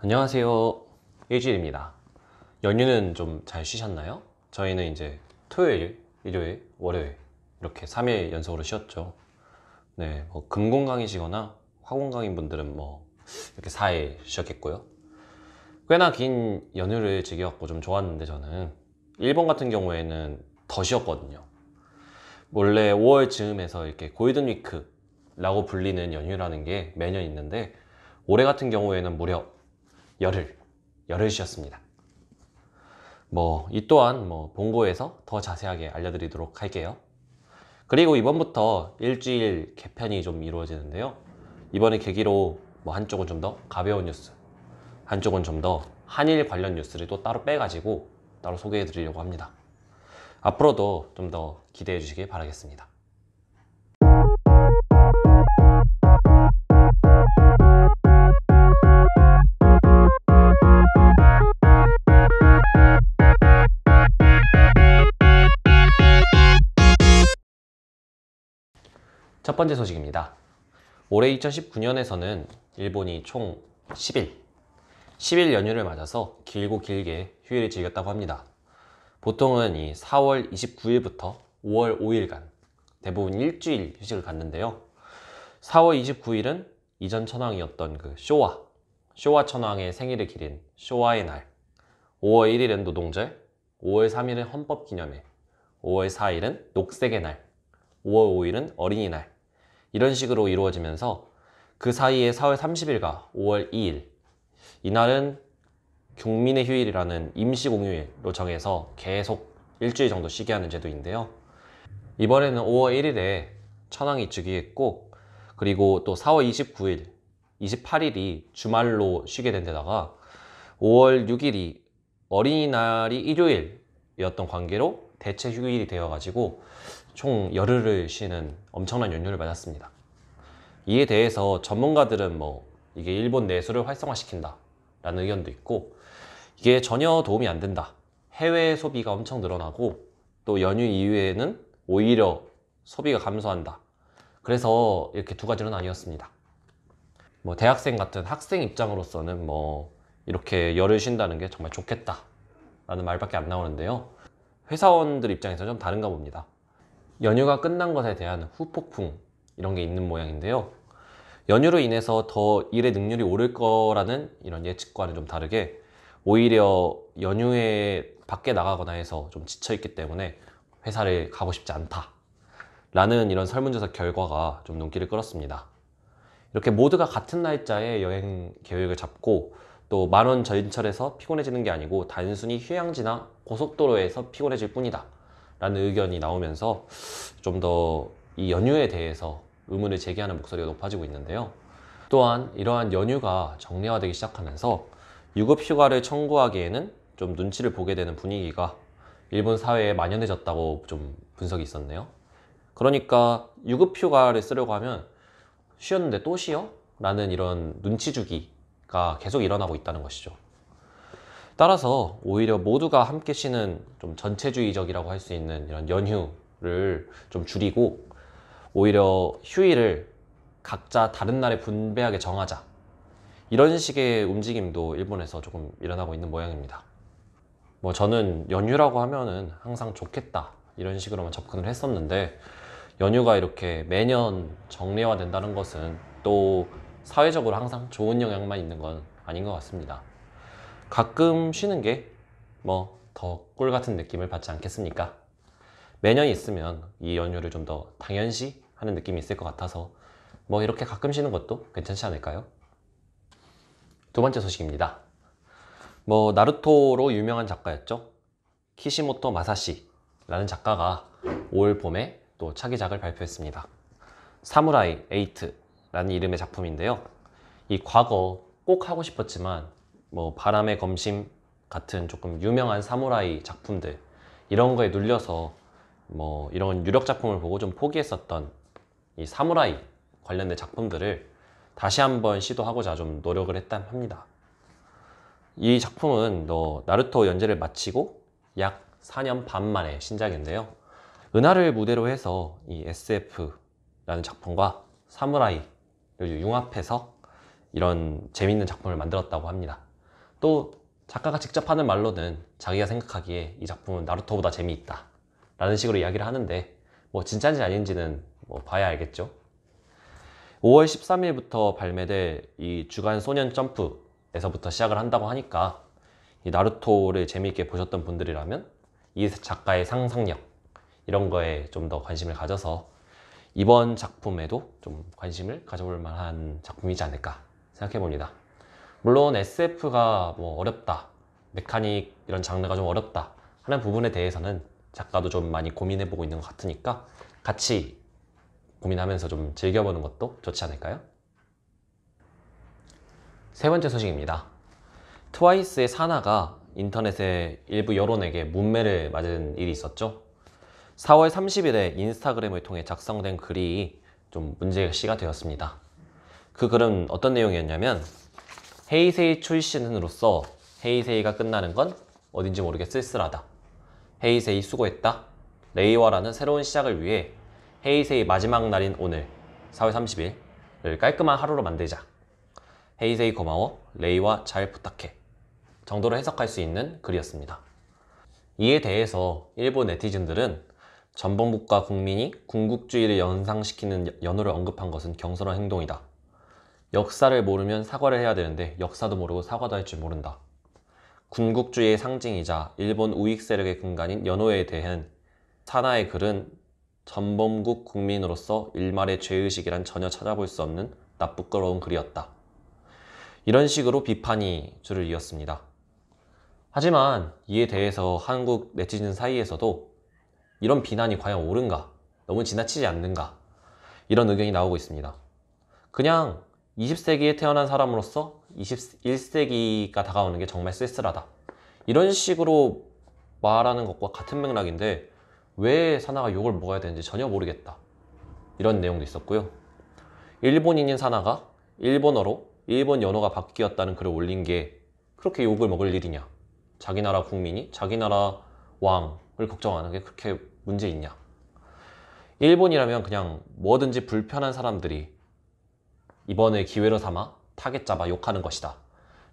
안녕하세요. 일주일입니다. 연휴는 좀 잘 쉬셨나요? 저희는 이제 토요일, 일요일, 월요일 이렇게 3일 연속으로 쉬었죠. 네, 금공강이시거나 화공강인 분들은 이렇게 4일 쉬었겠고요. 꽤나 긴 연휴를 즐겨갖고 좀 좋았는데 저는 일본 같은 경우에는 더 쉬었거든요. 원래 5월 즈음에서 이렇게 골든위크라고 불리는 연휴라는 게 매년 있는데 올해 같은 경우에는 무려 열흘 쉬었습니다. 이 또한 본고에서 더 자세하게 알려드리도록 할게요. 그리고 이번부터 일주일 개편이 좀 이루어지는데요. 이번에 계기로 한쪽은 좀 더 가벼운 뉴스, 한쪽은 좀 더 한일 관련 뉴스를 또 따로 빼가지고 따로 소개해 드리려고 합니다. 앞으로도 좀 더 기대해 주시길 바라겠습니다. 첫 번째 소식입니다. 올해 2019년에서는 일본이 총 10일 연휴를 맞아서 길고 길게 휴일을 즐겼다고 합니다. 보통은 이 4월 29일부터 5월 5일간 대부분 일주일 휴식을 갖는데요. 4월 29일은 이전 천황이었던 그 쇼와 천황의 생일을 기린 쇼와의 날, 5월 1일은 노동절, 5월 3일은 헌법기념일, 5월 4일은 녹색의 날, 5월 5일은 어린이날, 이런 식으로 이루어지면서 그 사이에 4월 30일과 5월 2일, 이날은 국민의 휴일이라는 임시공휴일로 정해서 계속 일주일 정도 쉬게 하는 제도인데요. 이번에는 5월 1일에 천황이 즉위했고, 그리고 또 4월 29일, 28일이 주말로 쉬게 된 데다가 5월 6일이 어린이날이 일요일이었던 관계로 대체 휴일이 되어가지고 총 열흘을 쉬는 엄청난 연휴를 맞았습니다. 이에 대해서 전문가들은 이게 일본 내수를 활성화시킨다 라는 의견도 있고, 이게 전혀 도움이 안 된다, 해외 소비가 엄청 늘어나고 또 연휴 이후에는 오히려 소비가 감소한다, 그래서 이렇게 두 가지로 나뉘었습니다. 대학생 같은 학생 입장으로서는 이렇게 열흘 쉰다는 게 정말 좋겠다 라는 말밖에 안 나오는데요. 회사원들 입장에서 좀 다른가 봅니다. 연휴가 끝난 것에 대한 후폭풍 이런 게 있는 모양인데요. 연휴로 인해서 더 일의 능률이 오를 거라는 이런 예측과는 좀 다르게 오히려 연휴에 밖에 나가거나 해서 좀 지쳐있기 때문에 회사를 가고 싶지 않다 라는 이런 설문조사 결과가 좀 눈길을 끌었습니다. 이렇게 모두가 같은 날짜에 여행 계획을 잡고 또 만원 전철에서 피곤해지는 게 아니고 단순히 휴양지나 고속도로에서 피곤해질 뿐이다 라는 의견이 나오면서 좀 더 이 연휴에 대해서 의문을 제기하는 목소리가 높아지고 있는데요. 또한 이러한 연휴가 정례화되기 시작하면서 유급휴가를 청구하기에는 좀 눈치를 보게 되는 분위기가 일본 사회에 만연해졌다고 좀 분석이 있었네요. 그러니까 유급휴가를 쓰려고 하면 쉬었는데 또 쉬어? 라는 이런 눈치 주기가 계속 일어나고 있다는 것이죠. 따라서 오히려 모두가 함께 쉬는 좀 전체주의적이라고 할 수 있는 이런 연휴를 좀 줄이고 오히려 휴일을 각자 다른 날에 분배하게 정하자, 이런 식의 움직임도 일본에서 조금 일어나고 있는 모양입니다. 저는 연휴라고 하면은 항상 좋겠다 이런 식으로만 접근을 했었는데, 연휴가 이렇게 매년 정례화 된다는 것은 또 사회적으로 항상 좋은 영향만 있는 건 아닌 것 같습니다. 가끔 쉬는 게 더 꿀 같은 느낌을 받지 않겠습니까? 매년 있으면 이 연휴를 좀 더 당연시 하는 느낌이 있을 것 같아서 이렇게 가끔 쉬는 것도 괜찮지 않을까요? 두 번째 소식입니다. 나루토로 유명한 작가였죠. 키시모토 마사시라는 작가가 올 봄에 또 차기작을 발표했습니다. 사무라이 8라는 이름의 작품인데요. 이 과거 꼭 하고 싶었지만 바람의 검심 같은 조금 유명한 사무라이 작품들, 이런 거에 눌려서 이런 유력 작품을 보고 좀 포기했었던 이 사무라이 관련된 작품들을 다시 한번 시도하고자 좀 노력을 했다 합니다. 이 작품은 나루토 연재를 마치고 약 4년 반 만에 신작인데요. 은하를 무대로 해서 이 SF라는 작품과 사무라이를 융합해서 이런 재밌는 작품을 만들었다고 합니다. 또 작가가 직접 하는 말로는 자기가 생각하기에 이 작품은 나루토보다 재미있다 라는 식으로 이야기를 하는데, 뭐 진짜인지 아닌지는 뭐 봐야 알겠죠. 5월 13일부터 발매될 이 주간 소년 점프에서부터 시작을 한다고 하니까, 이 나루토를 재미있게 보셨던 분들이라면 이 작가의 상상력 이런 거에 좀 더 관심을 가져서 이번 작품에도 좀 관심을 가져볼 만한 작품이지 않을까 생각해 봅니다. 물론 SF가 뭐 어렵다, 메카닉 이런 장르가 좀 어렵다 하는 부분에 대해서는 작가도 좀 많이 고민해 보고 있는 것 같으니까 같이 고민하면서 좀 즐겨보는 것도 좋지 않을까요? 세 번째 소식입니다. 트와이스의 사나가 인터넷의 일부 여론에게 문매를 맞은 일이 있었죠. 4월 30일에 인스타그램을 통해 작성된 글이 좀 문제시가 되었습니다. 그 글은 어떤 내용이었냐면, 헤이세이 출신으로서 헤이세이가 끝나는 건 어딘지 모르게 쓸쓸하다. 헤이세이 수고했다. 레이와라는 새로운 시작을 위해 헤이세이 마지막 날인 오늘 4월 30일을 깔끔한 하루로 만들자. 헤이세이 고마워. 레이와 잘 부탁해. 정도로 해석할 수 있는 글이었습니다. 이에 대해서 일본 네티즌들은 전 정부과 국민이 군국주의를 연상시키는 연호를 언급한 것은 경솔한 행동이다. 역사를 모르면 사과를 해야 되는데 역사도 모르고 사과도 할 줄 모른다. 군국주의의 상징이자 일본 우익 세력의 근간인 연호에 대한 사나의 글은 전범국 국민으로서 일말의 죄의식이란 전혀 찾아볼 수 없는 나쁘끄러운 글이었다. 이런 식으로 비판이 줄을 이었습니다. 하지만 이에 대해서 한국 네티즌 사이에서도 이런 비난이 과연 옳은가? 너무 지나치지 않는가? 이런 의견이 나오고 있습니다. 그냥 20세기에 태어난 사람으로서 21세기가 다가오는 게 정말 쓸쓸하다. 이런 식으로 말하는 것과 같은 맥락인데 왜 사나가 욕을 먹어야 되는지 전혀 모르겠다. 이런 내용도 있었고요. 일본인인 사나가 일본어로 일본 연호가 바뀌었다는 글을 올린 게 그렇게 욕을 먹을 일이냐? 자기 나라 국민이 자기 나라 왕을 걱정하는 게 그렇게 문제 있냐? 일본이라면 그냥 뭐든지 불편한 사람들이 이번을 기회로 삼아 타겟 잡아 욕하는 것이다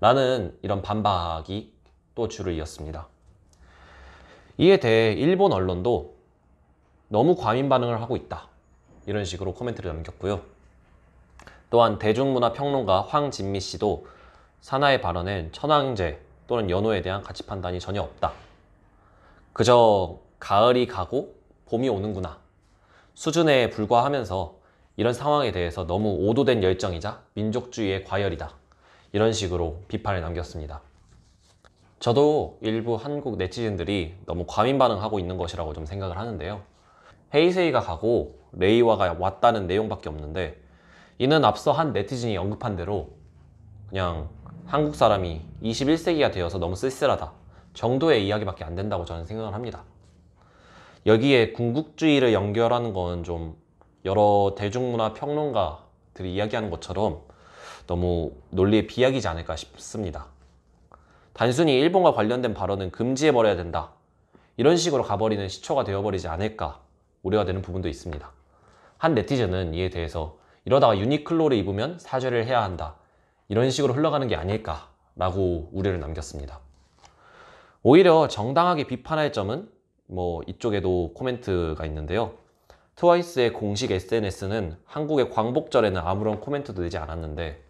라는 이런 반박이 또 줄을 이었습니다. 이에 대해 일본 언론도 너무 과민 반응을 하고 있다 이런 식으로 코멘트를 남겼고요. 또한 대중문화평론가 황진미 씨도 사나의 발언엔 천황제 또는 연호에 대한 가치 판단이 전혀 없다. 그저 가을이 가고 봄이 오는구나 수준에 불과하면서 이런 상황에 대해서 너무 오도된 열정이자 민족주의의 과열이다. 이런 식으로 비판을 남겼습니다. 저도 일부 한국 네티즌들이 너무 과민 반응하고 있는 것이라고 좀 생각을 하는데요. 헤이세이가 가고 레이와가 왔다는 내용밖에 없는데 이는 앞서 한 네티즌이 언급한 대로 그냥 한국 사람이 21세기가 되어서 너무 쓸쓸하다 정도의 이야기밖에 안 된다고 저는 생각을 합니다. 여기에 군국주의를 연결하는 건 좀 여러 대중문화 평론가들이 이야기하는 것처럼 너무 논리의 비약이지 않을까 싶습니다. 단순히 일본과 관련된 발언은 금지해버려야 된다 이런 식으로 가버리는 시초가 되어버리지 않을까 우려가 되는 부분도 있습니다. 한 네티즌은 이에 대해서 이러다가 유니클로를 입으면 사죄를 해야 한다 이런 식으로 흘러가는 게 아닐까 라고 우려를 남겼습니다. 오히려 정당하게 비판할 점은 뭐 이쪽에도 코멘트가 있는데요. 트와이스의 공식 SNS는 한국의 광복절에는 아무런 코멘트도 내지 않았는데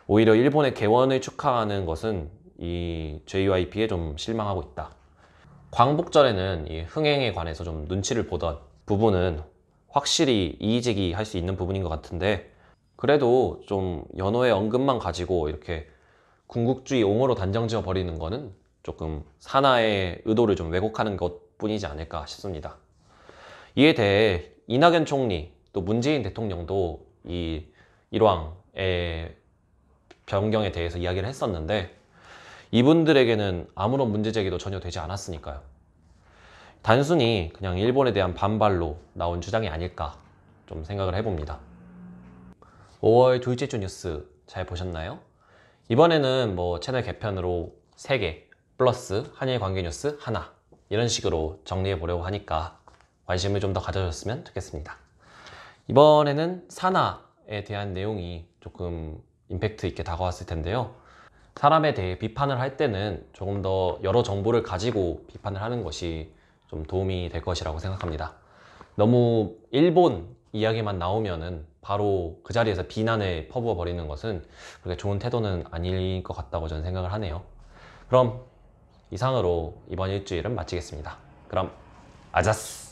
오히려 일본의 개원을 축하하는 것은 이 JYP에 좀 실망하고 있다. 광복절에는 이 흥행에 관해서 좀 눈치를 보던 부분은 확실히 이의제기할 수 있는 부분인 것 같은데 그래도 좀 연호의 언급만 가지고 이렇게 군국주의 옹호로 단정지어 버리는 거는 조금 사나의 의도를 좀 왜곡하는 것 뿐이지 않을까 싶습니다. 이에 대해 이낙연 총리 또 문재인 대통령도 이 일왕의 변경에 대해서 이야기를 했었는데 이분들에게는 아무런 문제 제기도 전혀 되지 않았으니까요. 단순히 그냥 일본에 대한 반발로 나온 주장이 아닐까 좀 생각을 해봅니다. 5월 둘째 주 뉴스 잘 보셨나요? 이번에는 뭐 채널 개편으로 3개 플러스 한일 관계 뉴스 하나 이런 식으로 정리해 보려고 하니까 관심을 좀 더 가져줬으면 좋겠습니다. 이번에는 사나에 대한 내용이 조금 임팩트 있게 다가왔을 텐데요. 사람에 대해 비판을 할 때는 조금 더 여러 정보를 가지고 비판을 하는 것이 좀 도움이 될 것이라고 생각합니다. 너무 일본 이야기만 나오면은 바로 그 자리에서 비난을 퍼부어 버리는 것은 그렇게 좋은 태도는 아닐 것 같다고 저는 생각을 하네요. 그럼 이상으로 이번 일주일은 마치겠습니다. 그럼 아자스!